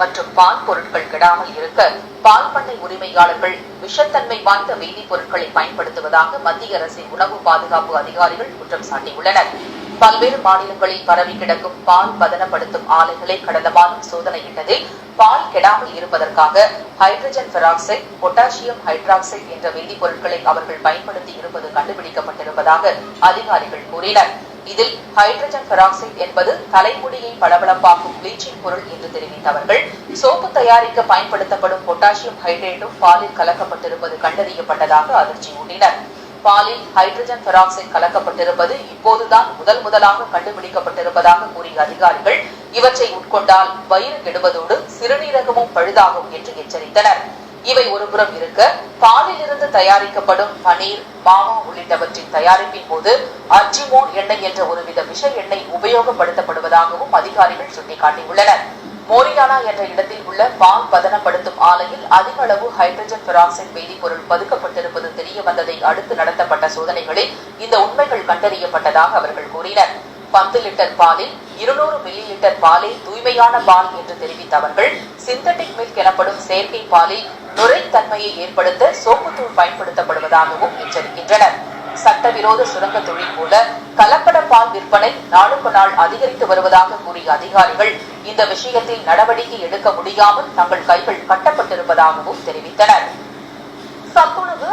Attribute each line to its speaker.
Speaker 1: மற்றும் பால் பொருட்கள் கெடாமல் இருக்க பால் பண்ணை உரிமையாளர்கள் விஷத்தன்மை வாய்ந்த வேதிப்பொருட்களை பயன்படுத்துவதாக மத்திய அரசின் உணவு பாதுகாப்பு அதிகாரிகள் குற்றம் சாட்டியுள்ளனர். பல்வேறு மாநிலங்களில் பரவி கிடக்கும் பால் பதனப்படுத்தும் ஆலைகளை கடந்த மாதம் சோதனையிட்டதில் பால் கெடாமல் இருப்பதற்காக ஹைட்ரஜன் பெராக்சைடு, பொட்டாசியம் ஹைட்ராக்சைடு என்ற வேதிப்பொருட்களை அவர்கள் பயன்படுத்தி இருப்பது கண்டுபிடிக்கப்பட்டிருப்பதாக அதிகாரிகள் கூறினர். இதில் ஹைட்ரஜன் பெராக்சைடு என்பது தலைமுடியை பளபளப்பாக்கும் பிளீச்சிங் பொருள் என்று தெரிவித்த அவர்கள், சோப்பு தயாரிக்க பயன்படுத்தப்படும் பொட்டாசியம் ஹைட்ரேட்டும் பாலில் கலக்கப்பட்டிருப்பது கண்டறியப்பட்டதாக அதிர்ச்சி ஊட்டினர். பாலில் ஹைட்ரஜன் பெராக்சைடு கலக்கப்பட்டிருப்பது இப்போதுதான் முதலாக கண்டுபிடிக்கப்பட்டிருப்பதாக கூறிய அதிகாரிகள், இவற்றை உட்கொண்டால் வயிறு கெடுவதோடு சிறுநீரகமும் பழுதாகும் என்று எச்சரித்தனர். இவை ஒருபுறம் இருக்க, பாலில் இருந்து தயாரிக்கப்படும் பனீர், மாமா உள்ளிட்டவற்றின் தயாரிப்பின் போது அஜிமோன் எண்ணெய் என்ற ஒருவித விஷ எண்ணெய் உபயோகப்படுத்தப்படுவதாகவும் அதிகாரிகள் சுட்டிக்காட்டியுள்ளனர். மோரியானா என்ற இடத்தில் உள்ள பால் பதனப்படுத்தும் ஆலையில் அதிக அளவு ஹைட்ரஜன் பெராக்சைடு வேதிப்பொருள் பதுக்கப்பட்டிருப்பது தெரிய வந்ததை அடுத்து நடத்தப்பட்ட சோதனைகளில் இந்த உண்மைகள் கண்டறியப்பட்டதாக அவர்கள் கூறினர். 10 லிட்டர் பாலில் 200 மில்லி லிட்டர் பாலே தூய்மையான பால் என்று தெரிவித்த அவர்கள், சிந்தட்டிக் மில்க் எனப்படும் செயற்கை பாலில் நுரைத்தன்மையை ஏற்படுத்த சோப்புத்தூள் பயன்படுத்தப்படுவதாகவும் எச்சரிக்கின்றனர். சட்டவிரோத சுரங்க தொழில் போல கலப்பட பால் விற்பனை நாளுக்கு நாள் அதிகரித்து வருவதாக கூறிய அதிகாரிகள், இந்த விஷயத்தில் நடவடிக்கை எடுக்க முடியாமல் தங்கள் கைகள் கட்டப்பட்டிருப்பதாகவும் தெரிவித்தனர். சத்துணவு